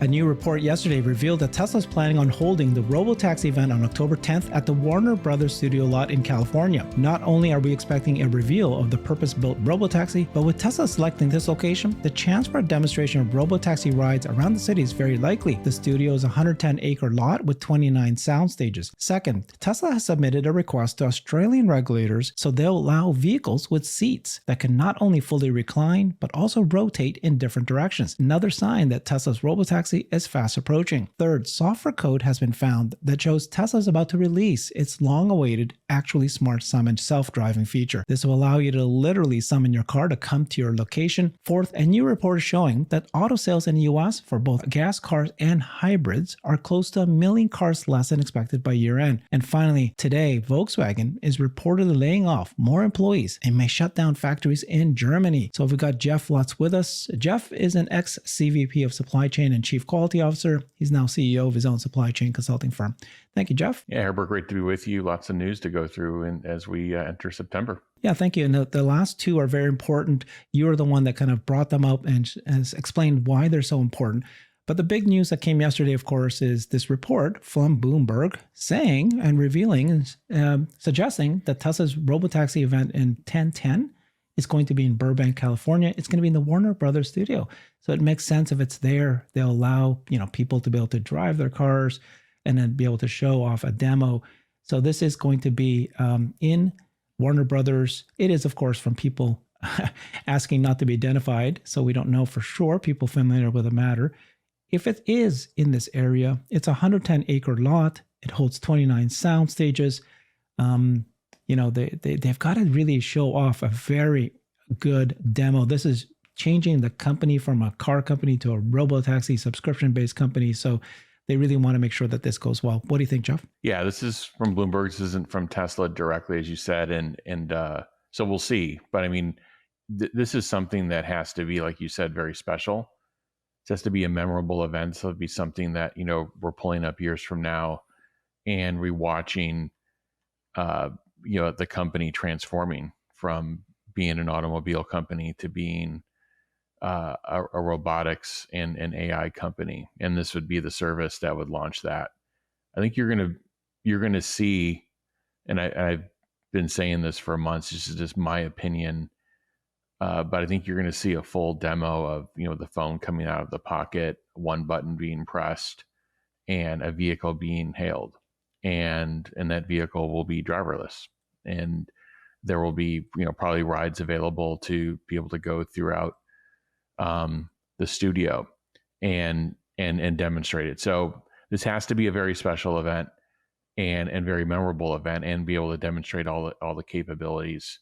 A new report yesterday revealed that Tesla is planning on holding the Robotaxi event on October 10th at the Warner Brothers studio lot in California. Not only are we expecting a reveal of the purpose-built Robotaxi, but with Tesla selecting this location, the chance for a demonstration of Robotaxi rides around the city is very likely. The studio is a 110-acre lot with 29 sound stages. Second, Tesla has submitted a request to Australian regulators so they'll allow vehicles with seats that can not only fully recline, but also rotate in different directions. Another sign that Tesla's Robotaxi is fast approaching. Third, software code has been found that shows Tesla is about to release its long-awaited Actually Smart Summon self-driving feature. This will allow you to literally summon your car to come to your location. Fourth, a new report is showing that auto sales in the US for both gas cars and hybrids are close to 1 million cars less than expected by year end. And finally, today, Volkswagen is reportedly laying off more employees and may shut down factories in Germany. So we've got Jeff Lutz with us. Jeff is an ex-CVP of Supply Chain and Chief Quality Officer. He's now CEO of his own supply chain consulting firm. Thank you, Jeff. Yeah, Herbert, great to be with you. Lots of news to go through as we enter September. Yeah, thank you. And the last two are very important. You're the one that kind of brought them up and has explained why they're so important. But the big news that came yesterday, of course, is this report from Bloomberg saying and revealing, suggesting that Tesla's Robotaxi event in 1010 is going to be in Burbank, California. It's going to be in the Warner Brothers studio. So it makes sense if it's there. They'll allow people to be able to drive their cars and then be able to show off a demo. So this is going to be in Warner Brothers. It is, of course, from people asking not to be identified. So we don't know for sure, people familiar with the matter. If it is in this area, it's a 110-acre lot. It holds 29 sound stages. They've got to really show off a very good demo. This is changing the company from a car company to a robotaxi subscription-based company. So they really want to make sure that this goes well. What do you think, Jeff? Yeah, this is from Bloomberg. This isn't from Tesla directly, as you said, and so we'll see. But I mean, this is something that has to be, like you said, very special. It has to be a memorable event. So it'll be something that we're pulling up years from now and rewatching. The company transforming from being an automobile company to being a robotics and an AI company, and this would be the service that would launch that. I think you're gonna see, and I've been saying this for months. This is just my opinion, but I think you're gonna see a full demo of the phone coming out of the pocket, one button being pressed, and a vehicle being hailed, and that vehicle will be driverless. And there will be, probably rides available to be able to go throughout the studio and demonstrate it. So this has to be a very special event and very memorable event, and be able to demonstrate all the capabilities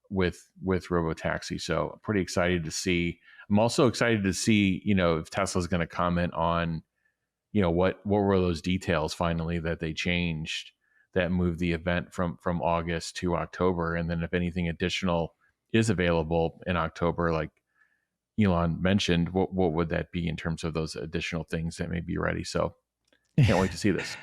with Robotaxi. So I'm pretty excited to see. I'm also excited to see, if Tesla's going to comment on, what were those details finally that they changed that moved the event from August to October. And then if anything additional is available in October, like Elon mentioned, what would that be in terms of those additional things that may be ready? So can't wait to see this.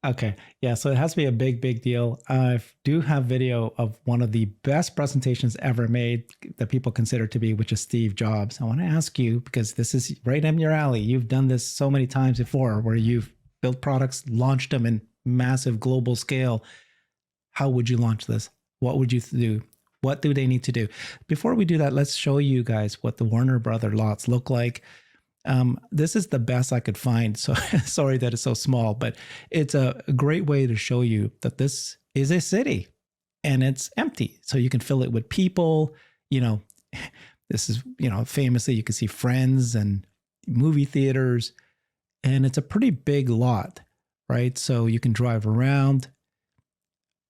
Okay. Yeah. So it has to be a big, big deal. I do have video of one of the best presentations ever made that people consider to be, which is Steve Jobs. I want to ask you, because this is right in your alley. You've done this so many times before where you've built products, launched them in massive global scale. How would you launch this? What would you do? What do they need to do? Before we do that, let's show you guys what the Warner Brother lots look like. This is the best I could find. So sorry that it's so small, but it's a great way to show you that this is a city and it's empty. So you can fill it with people. This is, famously you can see Friends and movie theaters, and it's a pretty big lot, right? So you can drive around.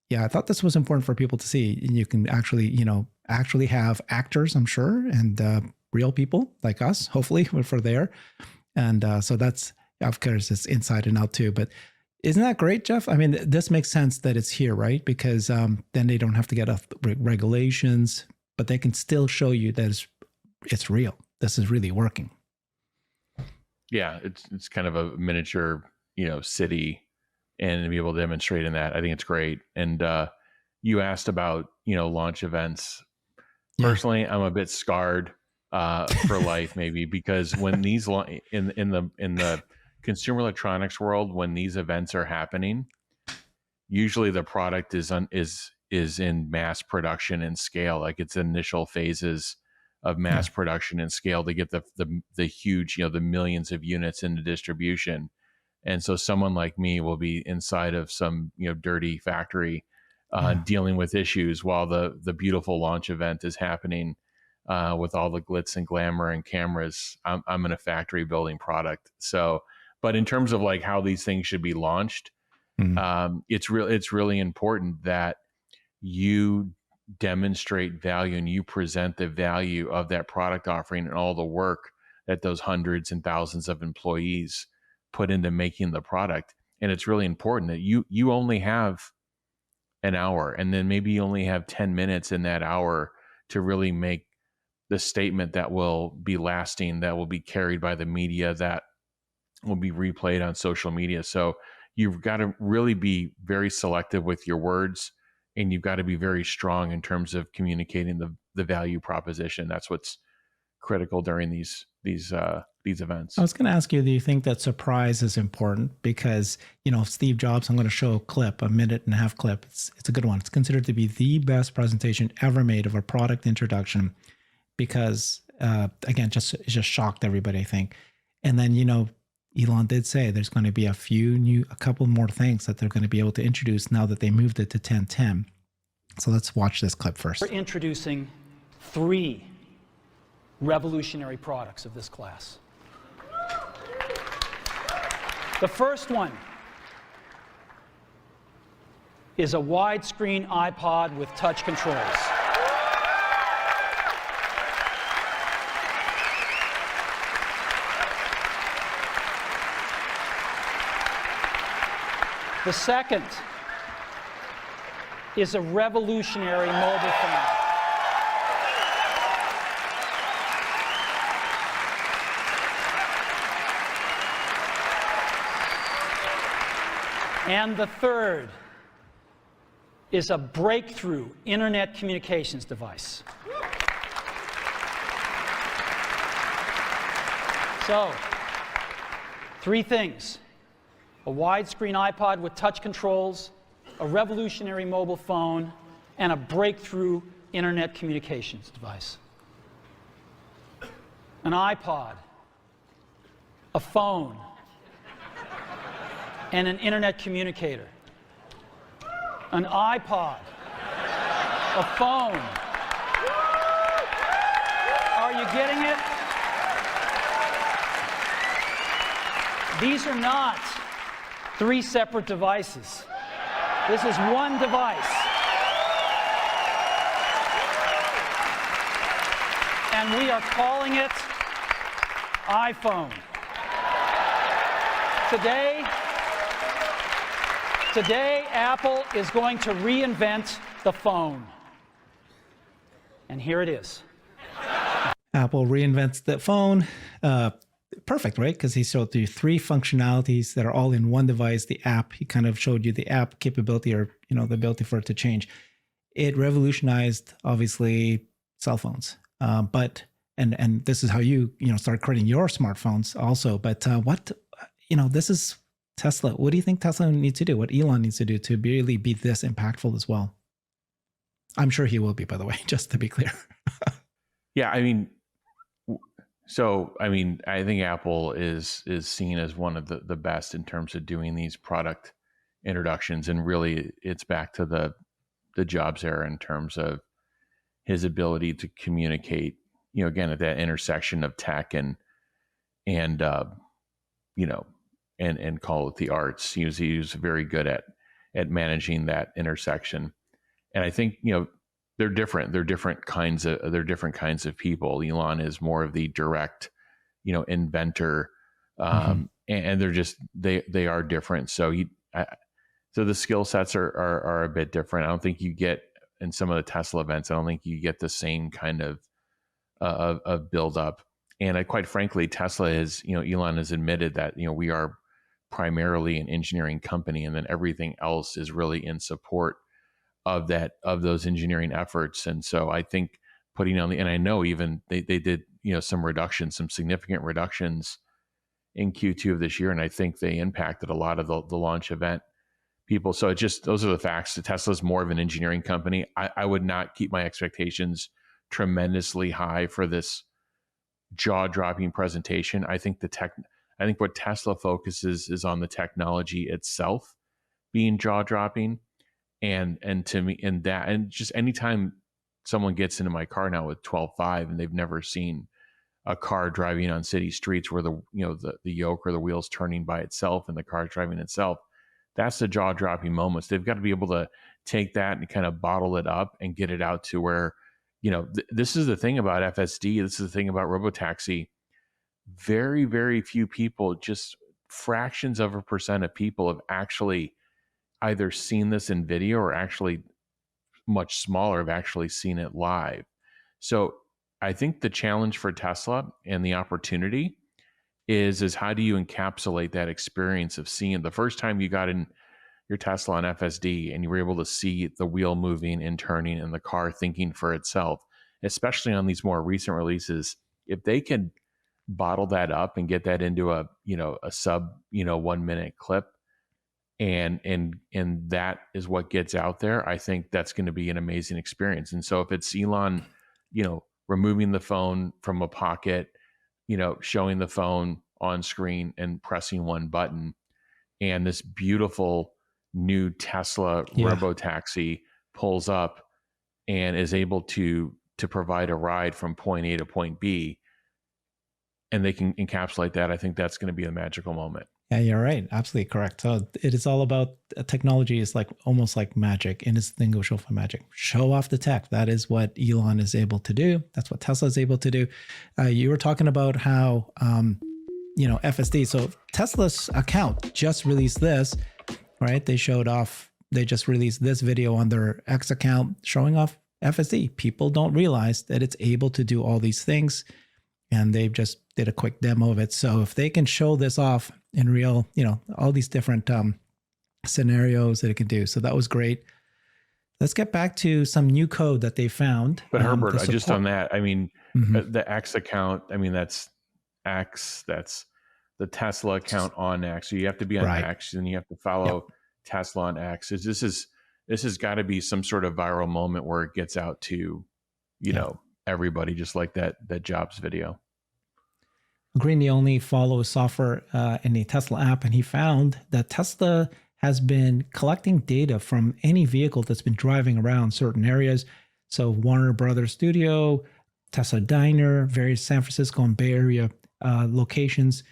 Yeah, I thought this was important for people to see. And you can actually have actors, I'm sure, and real people like us, hopefully, if we're there. And so that's, of course, it's inside and out too. But isn't that great, Jeff? I mean, this makes sense that it's here, right? Because then they don't have to get off regulations, but they can still show you that it's real. This is really working. Yeah, it's kind of a miniature, city, and to be able to demonstrate in that, I think it's great. And you asked about, launch events. Personally, I'm a bit scarred for life, maybe, because when these in the consumer electronics world, when these events are happening, usually the product is in mass production and scale, like its initial phases of mass production and scale to get the huge, the millions of units into distribution. And so someone like me will be inside of some dirty factory dealing with issues while the beautiful launch event is happening with all the glitz and glamour and cameras. I'm in a factory building product. So, but in terms of like how these things should be launched, it's really important that you demonstrate value and you present the value of that product offering and all the work that those hundreds and thousands of employees put into making the product. And it's really important that you only have an hour, and then maybe you only have 10 minutes in that hour to really make the statement that will be lasting, that will be carried by the media, that will be replayed on social media. So you've got to really be very selective with your words, and you've got to be very strong in terms of communicating the value proposition. That's what's critical during these events. I was going to ask you, do you think that surprise is important? Because, Steve Jobs, I'm going to show a clip, a 1.5-minute clip. It's a good one. It's considered to be the best presentation ever made of a product introduction because, again, it just shocked everybody, I think. And then, Elon did say there's going to be a couple more things that they're going to be able to introduce now that they moved it to 1010. So let's watch this clip first. We're introducing 3 revolutionary products of this class. The first one is a widescreen iPod with touch controls. The second is a revolutionary mobile phone. And the third is a breakthrough internet communications device. So, 3 things: a widescreen iPod with touch controls, a revolutionary mobile phone, and a breakthrough internet communications device. An iPod, a phone, and an internet communicator. An iPod, a phone. Are you getting it? These are not 3 separate devices. This is one device. And we are calling it iPhone. Today, Apple is going to reinvent the phone. And here it is. Apple reinvents the phone. Perfect, right? Because he showed you 3 functionalities that are all in one device. The app, he kind of showed you the app capability, or the ability for it to change. It revolutionized, obviously, cell phones. But this is how you start creating your smartphones also. But this is Tesla. What do you think Tesla needs to do? What Elon needs to do to really be this impactful as well? I'm sure he will be, by the way, just to be clear. Yeah, I mean, I think Apple is seen as one of the best in terms of doing these product introductions, and really, it's back to the Jobs era in terms of his ability to communicate. Again, at that intersection of tech and call it the arts. He was very good at managing that intersection. And I think, they're different. They're different kinds of people. Elon is more of the direct, inventor. And they are different. So so the skill sets are a bit different. I don't think you get in some of the Tesla events. I don't think you get the same kind of build up. And quite frankly, Tesla is, Elon has admitted that, we are primarily an engineering company, and then everything else is really in support of those engineering efforts. And so I think and I know even they did, some significant reductions in Q2 of this year, and I think they impacted a lot of the launch event people. So those are the facts. Tesla's more of an engineering company. I would not keep my expectations tremendously high for this jaw-dropping presentation. I think what Tesla focuses is on the technology itself being jaw-dropping, and to me, and just anytime someone gets into my car now with 12.5 and they've never seen a car driving on city streets where the yoke or the wheels turning by itself and the car driving itself, that's the jaw-dropping moments. They've got to be able to take that and kind of bottle it up and get it out to where, this is the thing about FSD. This is the thing about Robotaxi. Very, very few people, just fractions of a percent of people, have actually either seen this in video or actually much smaller have actually seen it live. So I think the challenge for Tesla and the opportunity is how do you encapsulate that experience of seeing the first time you got in your Tesla on FSD and you were able to see the wheel moving and turning and the car thinking for itself, especially on these more recent releases. If they can bottle that up and get that into a sub 1 minute clip, and that is what gets out there, I think that's going to be an amazing experience. And so if it's Elon, removing the phone from a pocket, showing the phone on screen and pressing one button, and this beautiful new Tesla Robotaxi pulls up and is able to provide a ride from point A to point B, and they can encapsulate that, I think that's going to be a magical moment. Yeah, you're right. Absolutely correct. So it is all about technology is like almost like magic, indistinguishable from magic. Show off the tech. That is what Elon is able to do. That's what Tesla is able to do. You were talking about how, FSD. So Tesla's account just released this, right? They just released this video on their X account showing off FSD. People don't realize that it's able to do all these things, and they've just did a quick demo of it. So if they can show this off in real, all these different scenarios that it can do. So that was great. Let's get back to some new code that they found. But Herbert, just on that, the X account, that's X, that's the Tesla account on X. So you have to be on X, and you have to follow Tesla on X. This has got to be some sort of viral moment where it gets out to, everybody, just like that Jobs video. Greeny only follows software in the Tesla app, and he found that Tesla has been collecting data from any vehicle that's been driving around certain areas. So Warner Brothers Studio, Tesla Diner, various San Francisco and Bay Area locations.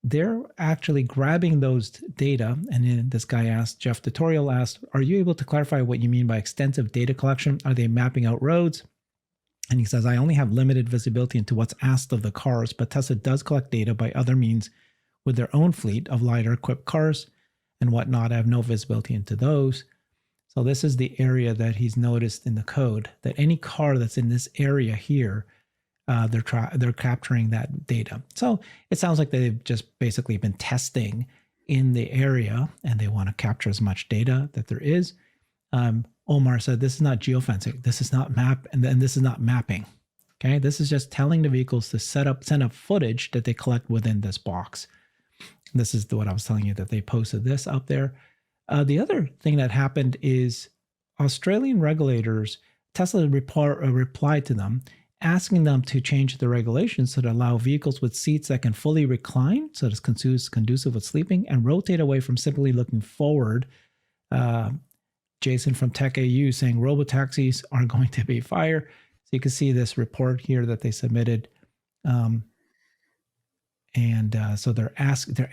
They're actually grabbing those data. And then this guy asked, Jeff Tutorial asked, are you able to clarify what you mean by extensive data collection? Are they mapping out roads? And he says, I only have limited visibility into what's asked of the cars, but Tesla does collect data by other means with their own fleet of lidar equipped cars and whatnot. I have no visibility into those. So this is the area that he's noticed in the code, that any car that's in this area here, they're capturing that data. So it sounds like they've just basically been testing in the area, and they want to capture as much data that there is. Omar said, this is not geofencing. This is not and this is not mapping. Okay. This is just telling the vehicles to send up footage that they collect within this box. This is what I was telling you, that they posted this up there. The other thing that happened is Australian regulators, Tesla replied to them, asking them to change the regulations to allow vehicles with seats that can fully recline, so it's conducive with sleeping, and rotate away from simply looking forward. Jason from Tech AU saying robotaxis are going to be fire. So you can see this report here that they submitted. So they're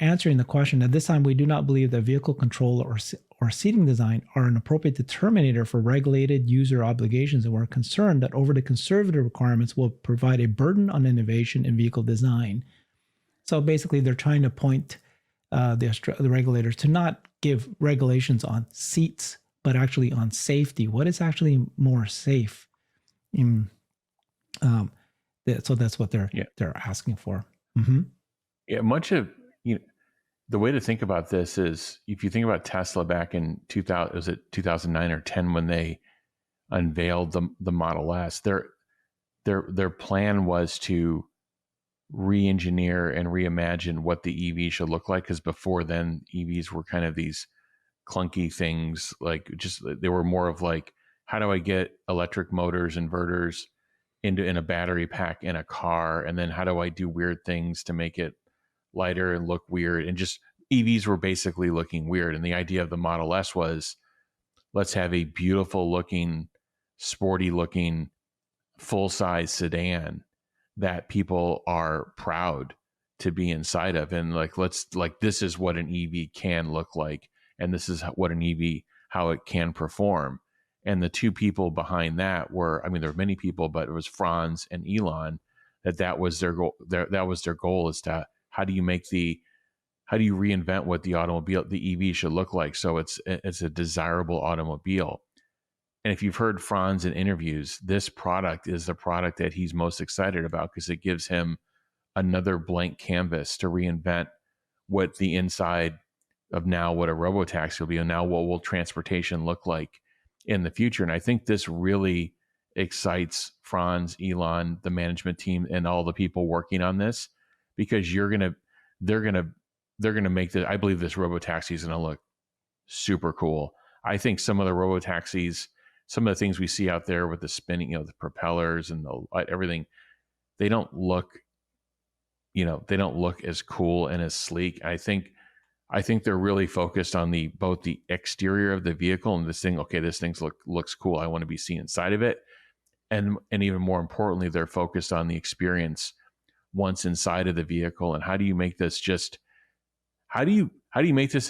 answering the question. At this time, we do not believe that vehicle control or seating design are an appropriate determinator for regulated user obligations, and we're concerned that overly conservative requirements will provide a burden on innovation in vehicle design. So basically, they're trying to point the regulators to not give regulations on seats, but actually on safety. What is actually more safe? So that's what they're asking for. Mm-hmm. Yeah, much of the way to think about this is, if you think about Tesla back in 2009 or 10 when they unveiled the Model S, their plan was to re-engineer and reimagine what the EV should look like. Because before then, EVs were kind of these clunky things, like just they were more of like, how do I get electric motors, inverters in a battery pack in a car, and then how do I do weird things to make it lighter and look weird, and just EVs were basically looking weird. And the idea of the Model S was, let's have a beautiful looking, sporty looking, full size sedan that people are proud to be inside of. And like, this is what an EV can look like. And this is what an EV, how it can perform. And the two people behind that were, I mean, there were many people, but it was Franz and Elon, that was their goal. That was their goal, is to, how do you reinvent what the EV should look like, so it's a desirable automobile. And if you've heard Franz in interviews, this product is the product that he's most excited about, because it gives him another blank canvas to reinvent what the inside of now, what a robotaxi will be, and now what will transportation look like in the future. And I think this really excites Franz, Elon, the management team, and all the people working on this, because they're gonna make this. I believe this robotaxi is gonna look super cool. I think some of the robotaxis, some of the things we see out there with the spinning, the propellers and the light, everything, they don't look as cool and as sleek. I think they're really focused on both the exterior of the vehicle and this thing. Okay, this thing looks cool. I want to be seen inside of it. And even more importantly, they're focused on the experience once inside of the vehicle. And how do you make this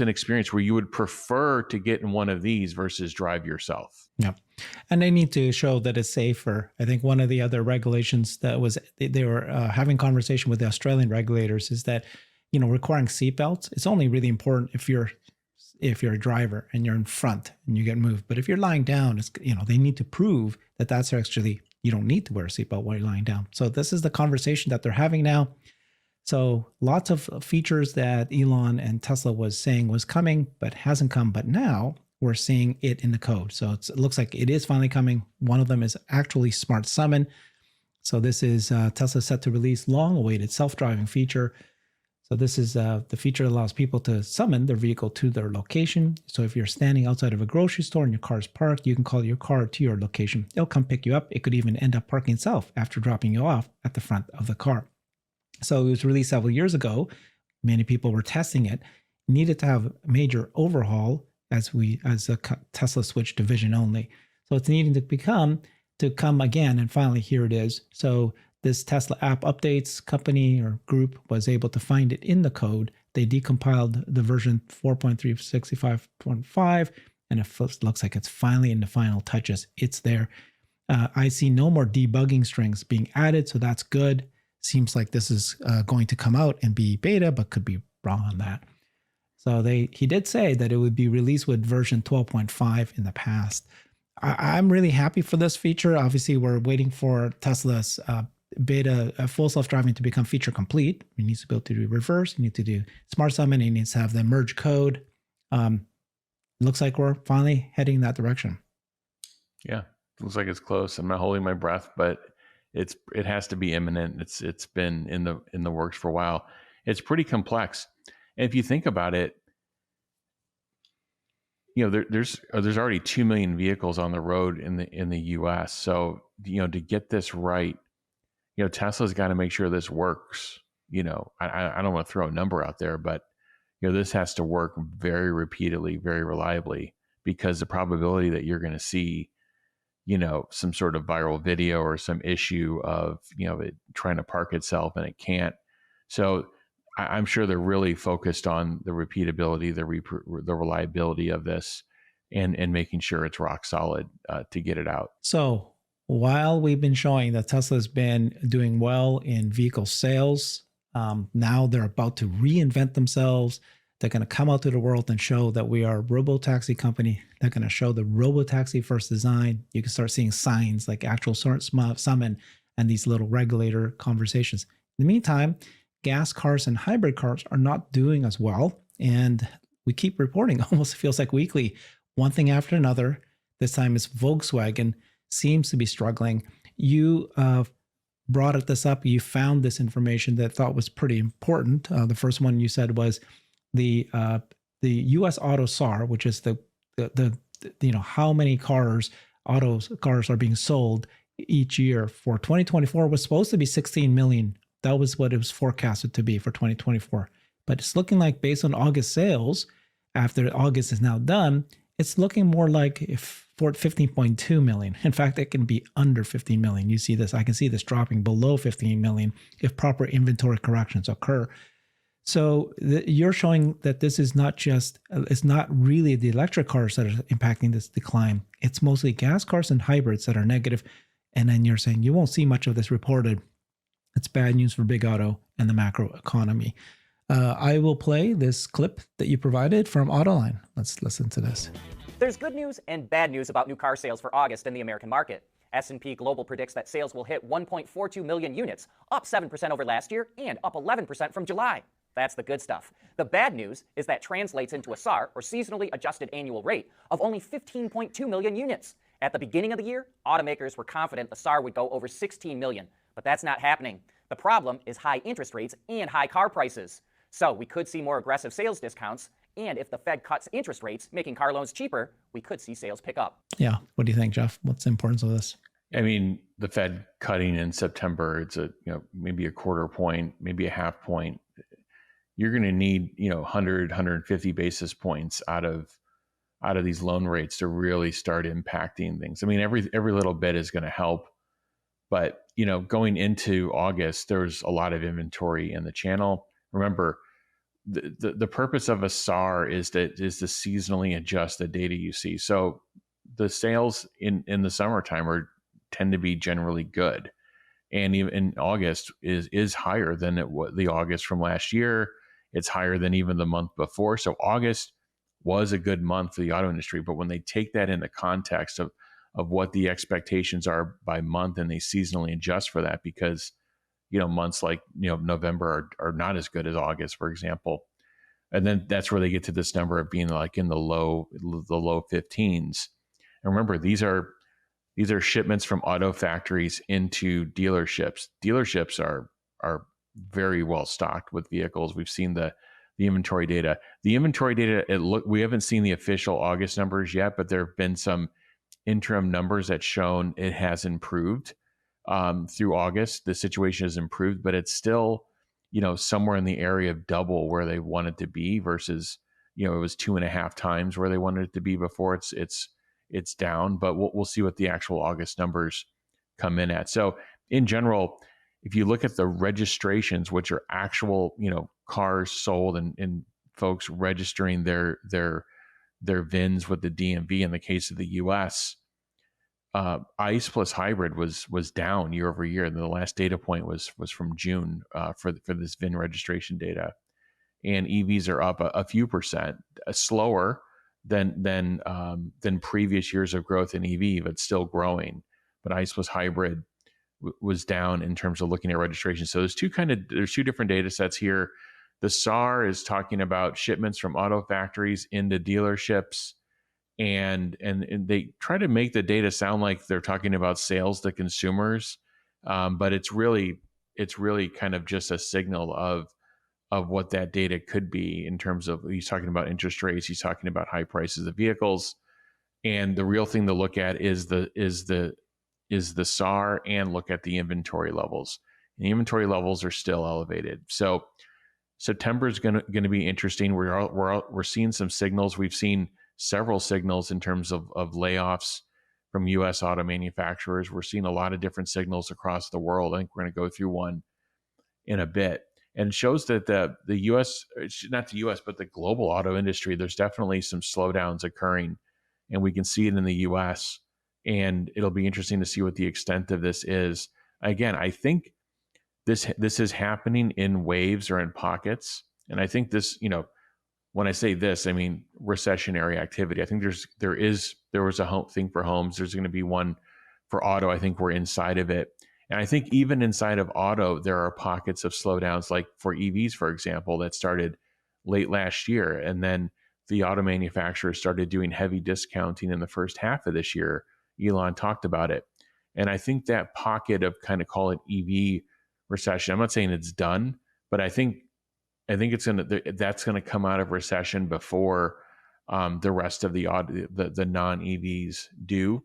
an experience where you would prefer to get in one of these versus drive yourself? Yeah. And they need to show that it's safer. I think one of the other regulations that was, they were having conversation with the Australian regulators, is that, requiring seatbelts, it's only really important if you're a driver and you're in front and you get moved. But if you're lying down, it's, they need to prove that that's actually, you don't need to wear a seatbelt while you're lying down. So this is the conversation that they're having now. So lots of features that Elon and Tesla was saying was coming, but hasn't come. But now we're seeing it in the code. So it looks like it is finally coming. One of them is actually Smart Summon. So this is Tesla set to release long-awaited self-driving feature. So this is the feature that allows people to summon their vehicle to their location. So if you're standing outside of a grocery store and your car is parked, you can call your car to your location. It'll come pick you up. It could even end up parking itself after dropping you off at the front of the car. So it was released several years ago. Many people were testing it. Needed to have a major overhaul as a Tesla switched to vision only. So it's needing to come again, and finally here it is. So this Tesla app updates company or group was able to find it in the code. They decompiled the version 4.365.5, and it looks like it's finally in the final touches. It's there. I see no more debugging strings being added, so that's good. Seems like this is going to come out and be beta, but could be wrong on that. So he did say that it would be released with version 12.5 in the past. I'm really happy for this feature. Obviously, we're waiting for Tesla's beta full self-driving to become feature complete. It needs to be able to do reverse. You need to do Smart Summon. It needs to have the merge code. Looks like we're finally heading in that direction. Yeah, looks like it's close. I'm not holding my breath, but it has to be imminent. It's been in the works for a while. It's pretty complex. And if you think about it, there's already 2 million vehicles on the road in the US. So, to get this right, Tesla's got to make sure this works. I don't want to throw a number out there, but this has to work very repeatedly, very reliably, because the probability that you're going to see, some sort of viral video or some issue of, it trying to park itself and it can't. So I'm sure they're really focused on the repeatability, the reliability of this, and making sure it's rock solid to get it out. So while we've been showing that Tesla's been doing well in vehicle sales, now they're about to reinvent themselves. They're going to come out to the world and show that we are a robo-taxi company. They're going to show the robo-taxi first design. You can start seeing signs like actual summon and these little regulator conversations. In the meantime, gas cars and hybrid cars are not doing as well. And we keep reporting, almost feels like weekly, one thing after another. This time it's Volkswagen seems to be struggling. You brought this up, you found this information that I thought was pretty important. The first one you said was the U.S. auto SAR, which is the how many cars are being sold each year for 2024 was supposed to be 16 million. That was what it was forecasted to be for 2024. But it's looking like based on August sales, after August is now done, it's looking more like for 15.2 million. In fact, it can be under 15 million. You see this, I can see this dropping below 15 million if proper inventory corrections occur. So you're showing that this is not just, it's not really the electric cars that are impacting this decline. It's mostly gas cars and hybrids that are negative. And then you're saying you won't see much of this reported. It's bad news for big auto and the macro economy. I will play this clip that you provided from Autoline. Let's listen to this. There's good news and bad news about new car sales for August in the American market. S&P Global predicts that sales will hit 1.42 million units, up 7% over last year and up 11% from July. That's the good stuff. The bad news is that translates into a SAR, or seasonally adjusted annual rate, of only 15.2 million units. At the beginning of the year, automakers were confident the SAR would go over 16 million, but that's not happening. The problem is high interest rates and high car prices. So we could see more aggressive sales discounts, and if the Fed cuts interest rates, making car loans cheaper, we could see sales pick up. Yeah. What do you think, Jeff? What's the importance of this? I mean, the Fed cutting in September, it's maybe a quarter point, maybe a half point. You're going to need 100, 150 basis points out of these loan rates to really start impacting things. I mean, every little bit is going to help, but going into August, there's a lot of inventory in the channel. Remember, the purpose of a SAR is to seasonally adjust the data you see. So the sales in the summertime tend to be generally good, and even in August is higher than the August from last year. It's higher than even the month before. So August was a good month for the auto industry. But when they take that in the context of what the expectations are by month, and they seasonally adjust for that, because months like November are not as good as August, for example. And then that's where they get to this number of being like in the low 15s. And remember, these are shipments from auto factories into dealerships. Dealerships are very well stocked with vehicles. We've seen the inventory data. The inventory data, we haven't seen the official August numbers yet, but there have been some interim numbers that shown it has improved through August. The situation has improved, but it's still, somewhere in the area of double where they want it to be versus, it was 2.5 times where they wanted it to be before. It's down, but we'll see what the actual August numbers come in at. So in general, if you look at the registrations, which are actual, cars sold and folks registering their VINs with the DMV in the case of the US, ICE plus hybrid was down year over year. And the last data point was from June for this VIN registration data. And EVs are up a few percent, slower than previous years of growth in EV, but still growing. But ICE plus hybrid was down in terms of looking at registration. So there's two different data sets here. The SAR is talking about shipments from auto factories into dealerships, and they try to make the data sound like they're talking about sales to consumers, but it's really kind of just a signal of what that data could be in terms of, he's talking about interest rates, he's talking about high prices of vehicles, and the real thing to look at is the SAR, and look at the inventory levels. And the inventory levels are still elevated. So September is going to be interesting. We're seeing some signals. We've seen several signals in terms of layoffs from U.S. auto manufacturers. We're seeing a lot of different signals across the world. I think we're going to go through one in a bit, and it shows that the U.S., not the U.S., but the global auto industry, there's definitely some slowdowns occurring, and we can see it in the U.S., and it'll be interesting to see what the extent of this is. Again, I think this is happening in waves or in pockets. And I think this, when I say this, I mean recessionary activity. I think there was a home thing for homes. There's going to be one for auto. I think we're inside of it. And I think even inside of auto, there are pockets of slowdowns, like for EVs, for example, that started late last year. And then the auto manufacturers started doing heavy discounting in the first half of this year. Elon talked about it. And I think that pocket of kind of call it EV recession, I'm not saying it's done, but I think that's gonna come out of recession before the rest of the non-EVs do.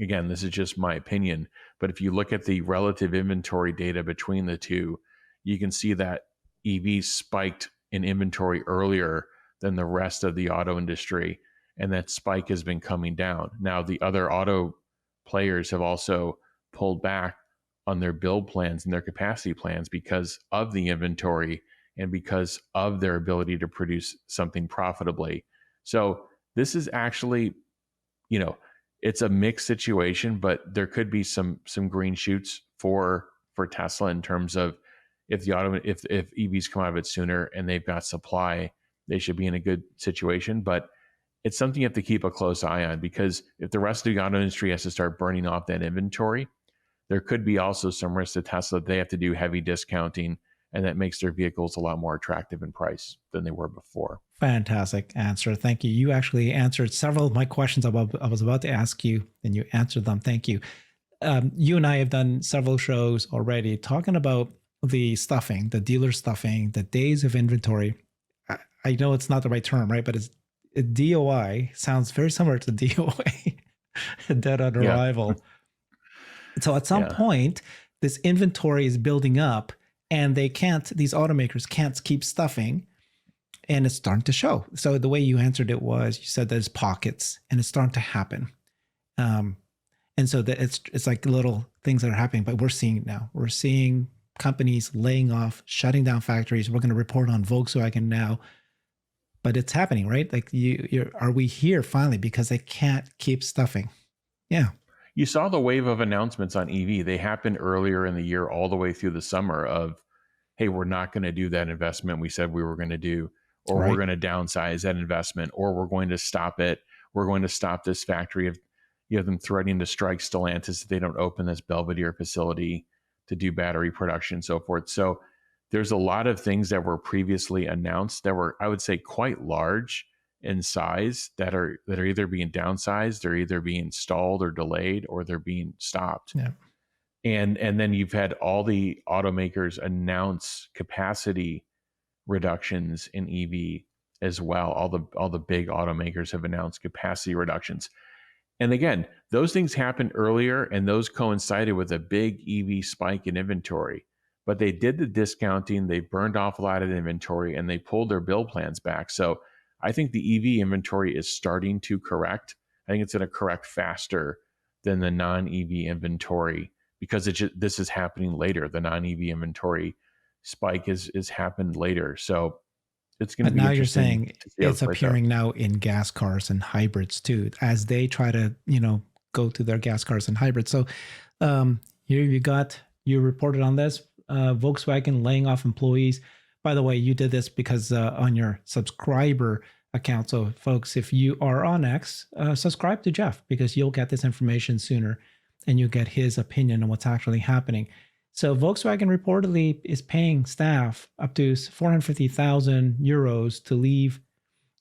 Again, this is just my opinion, but if you look at the relative inventory data between the two, you can see that EVs spiked in inventory earlier than the rest of the auto industry, and that spike has been coming down. Now, the other auto players have also pulled back on their build plans and their capacity plans because of the inventory and because of their ability to produce something profitably. So this is actually, it's a mixed situation, but there could be some green shoots for Tesla in terms of if EVs come out of it sooner and they've got supply, they should be in a good situation. But it's something you have to keep a close eye on, because if the rest of the auto industry has to start burning off that inventory, there could be also some risk to Tesla. They have to do heavy discounting, and that makes their vehicles a lot more attractive in price than they were before. Fantastic answer. Thank you. You actually answered several of my questions I was about to ask you, and you answered them. Thank you. You and I have done several shows already talking about the stuffing, the dealer stuffing, the days of inventory. I know it's not the right term, right? But it's DOI sounds very similar to DOA, dead on arrival. So at some point, this inventory is building up, and these automakers can't keep stuffing, and it's starting to show. So the way you answered it was, you said there's pockets, and it's starting to happen. And so that it's like little things that are happening, but we're seeing it now. We're seeing companies laying off, shutting down factories. We're going to report on Volkswagen now, but it's happening, right? Like are we here finally because they can't keep stuffing? Yeah. You saw the wave of announcements on EV. They happened earlier in the year, all the way through the summer of, hey, we're not going to do that investment we said we were going to do, or we're going to downsize that investment, or we're going to stop it. We're going to stop this factory. You have them threatening to strike Stellantis if they don't open this Belvedere facility to do battery production and so forth. So there's a lot of things that were previously announced that were, I would say, quite large in size that are either being downsized, they're either being stalled or delayed, or they're being stopped. Yeah. And then you've had all the automakers announce capacity reductions in EV as well. All the big automakers have announced capacity reductions. And again, those things happened earlier, and those coincided with a big EV spike in inventory. But they did the discounting, they burned off a lot of the inventory, and they pulled their build plans back. So I think the EV inventory is starting to correct. I think it's going to correct faster than the non-EV inventory, because this is happening later. The non-EV inventory spike has happened later. So it's going to be interesting. But now you're saying it's appearing now in gas cars and hybrids too, as they try to, go to their gas cars and hybrids. So you reported on this, Volkswagen laying off employees. By the way, you did this because on your subscriber account. So folks, if you are on X, subscribe to Jeff, because you'll get this information sooner and you'll get his opinion on what's actually happening. So Volkswagen reportedly is paying staff up to 450,000 euros to leave.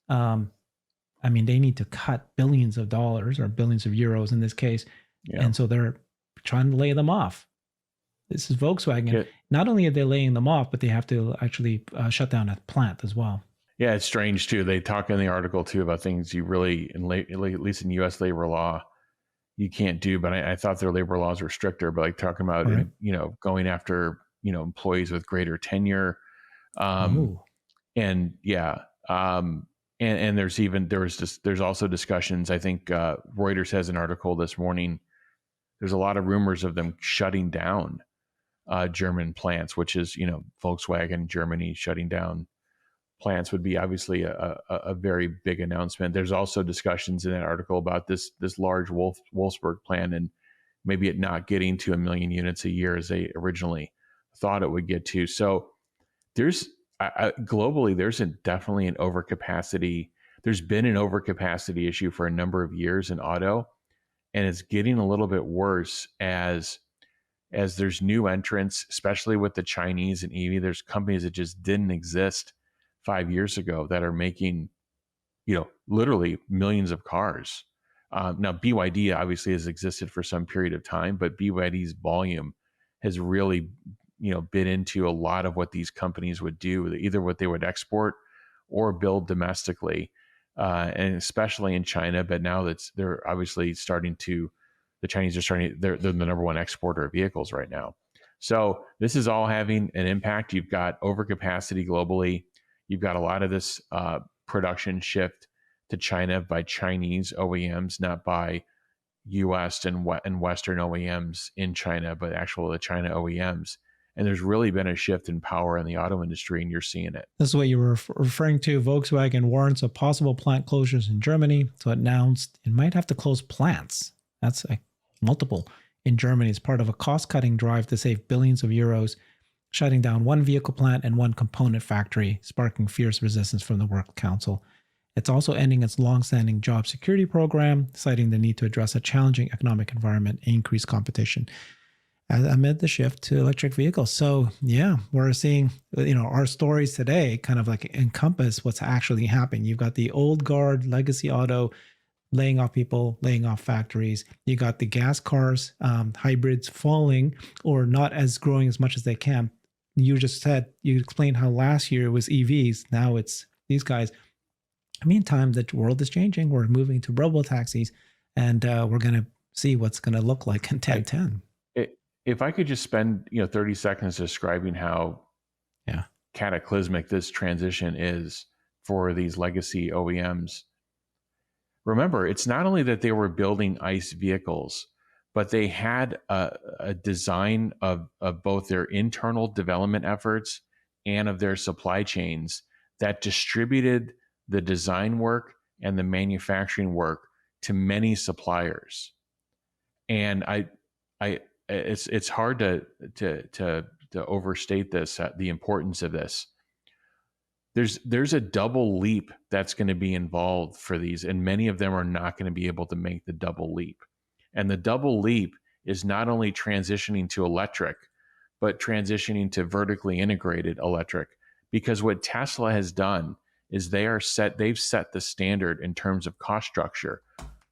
They need to cut billions of dollars, or billions of euros in this case. Yeah. And so they're trying to lay them off. This is Volkswagen. Yeah. Not only are they laying them off, but they have to actually shut down a plant as well. Yeah, it's strange too. They talk in the article too about things you really, at least in U.S. labor law, you can't do. But I thought their labor laws were stricter. But like talking about, going after, employees with greater tenure, and yeah, and there's also discussions. I think Reuters has an article this morning. There's a lot of rumors of them shutting down German plants, which is, Volkswagen Germany shutting down plants would be obviously a very big announcement. There's also discussions in that article about this large Wolfsburg plant, and maybe it not getting to 1 million units a year as they originally thought it would get to. So there's globally, there's definitely an overcapacity. There's been an overcapacity issue for a number of years in auto, and it's getting a little bit worse as there's new entrants, especially with the Chinese and EV. There's companies that just didn't exist 5 years ago that are making, literally millions of cars Now, BYD obviously has existed for some period of time, but BYD's volume has really, bit into a lot of what these companies would do, either what they would export or build domestically, and especially in China. But now they're obviously the Chinese are they're the number one exporter of vehicles right now. So this is all having an impact. You've got overcapacity globally. You've got a lot of this production shift to China by Chinese OEMs, not by U.S. and Western OEMs in China, but the China OEMs. And there's really been a shift in power in the auto industry, and you're seeing it. This is what you were referring to. Volkswagen warns of possible plant closures in Germany. So it announced it might have to close plants. That's multiple in Germany as part of a cost-cutting drive to save billions of euros, shutting down one vehicle plant and one component factory, sparking fierce resistance from the Work Council. It's also ending its long-standing job security program, citing the need to address a challenging economic environment and increase competition amid the shift to electric vehicles. So yeah, we're seeing, our stories today kind of like encompass what's actually happening. You've got the old guard legacy auto laying off people, laying off factories. You got the gas cars, hybrids falling or not as growing as much as they can. You explained how last year it was EVs. Now it's these guys. Meantime, the world is changing. We're moving to robo-taxis, and we're going to see what's going to look like in 1010. If I could just spend 30 seconds describing how cataclysmic this transition is for these legacy OEMs. Remember, it's not only that they were building ICE vehicles, but they had a design of both their internal development efforts and of their supply chains that distributed the design work and the manufacturing work to many suppliers. And it's hard to overstate this, the importance of this. There's a double leap that's going to be involved for these, and many of them are not going to be able to make the double leap. And the double leap is not only transitioning to electric, but transitioning to vertically integrated electric. Because what Tesla has done is they've set the standard in terms of cost structure.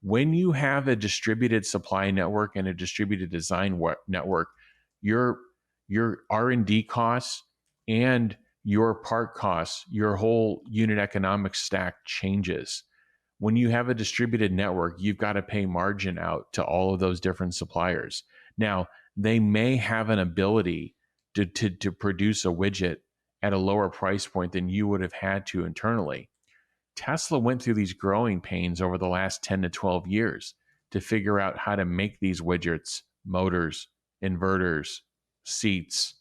When you have a distributed supply network and a distributed design network, your R&D costs and your part costs, your whole unit economic stack changes. When you have a distributed network, you've got to pay margin out to all of those different suppliers. Now, they may have an ability to produce a widget at a lower price point than you would have had to internally. Tesla went through these growing pains over the last 10 to 12 years to figure out how to make these widgets, motors, inverters, seats,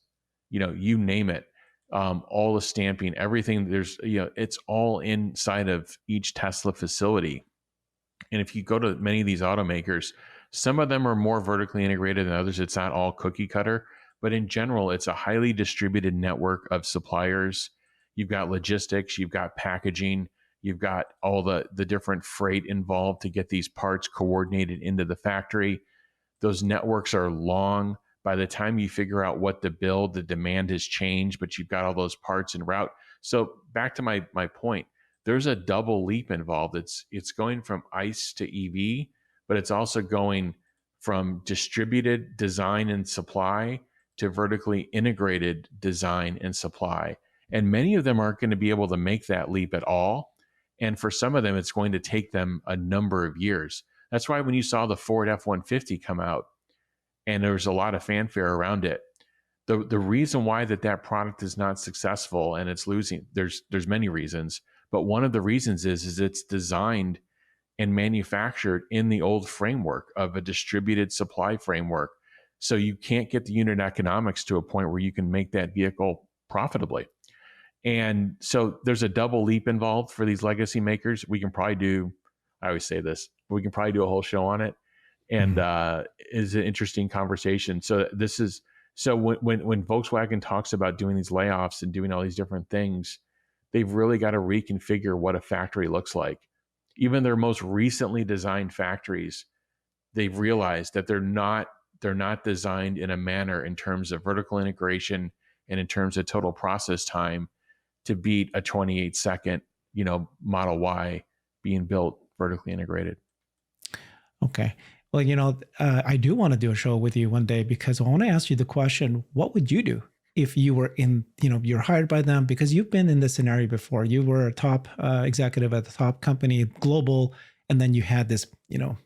you name it, all the stamping, everything. It's all inside of each Tesla facility. And if you go to many of these automakers, some of them are more vertically integrated than others. It's not all cookie cutter, but in general, it's a highly distributed network of suppliers. You've got logistics, you've got packaging, you've got all the different freight involved to get these parts coordinated into the factory. Those networks are long. By the time you figure out what to build, the demand has changed, but you've got all those parts en route. So back to my point, there's a double leap involved. It's going from ICE to EV, but it's also going from distributed design and supply to vertically integrated design and supply. And many of them aren't going to be able to make that leap at all. And for some of them, it's going to take them a number of years. That's why when you saw the Ford F-150 come out and there was a lot of fanfare around it, the reason why that product is not successful and it's losing, there's many reasons, but one of the reasons is it's designed and manufactured in the old framework of a distributed supply framework. So you can't get the unit economics to a point where you can make that vehicle profitably. And so there's a double leap involved for these legacy makers. We can probably do, I always say this, we can probably do a whole show on it. And is an interesting conversation. So when Volkswagen talks about doing these layoffs and doing all these different things, they've really got to reconfigure what a factory looks like. Even their most recently designed factories, they've realized that they're not designed in a manner in terms of vertical integration and in terms of total process time to beat a 28-second, Model Y being built vertically integrated. Okay. Well, I do want to do a show with you one day because I want to ask you the question, what would you do if you were in, you're hired by them, because you've been in this scenario before. You were a top executive at the top company, global, and then you had this,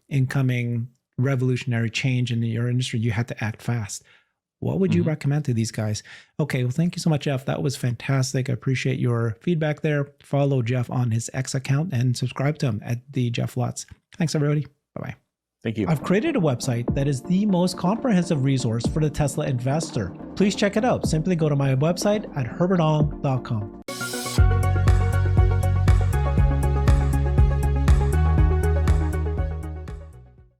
incoming revolutionary change in your industry. You had to act fast. What would you recommend to these guys? Okay, well, thank you so much, Jeff. That was fantastic. I appreciate your feedback there. Follow Jeff on his X account and subscribe to him at the Jeff Lutz. Thanks, everybody. Bye-bye. Thank you. I've created a website that is the most comprehensive resource for the Tesla investor. Please check it out. Simply go to my website at herbertong.com.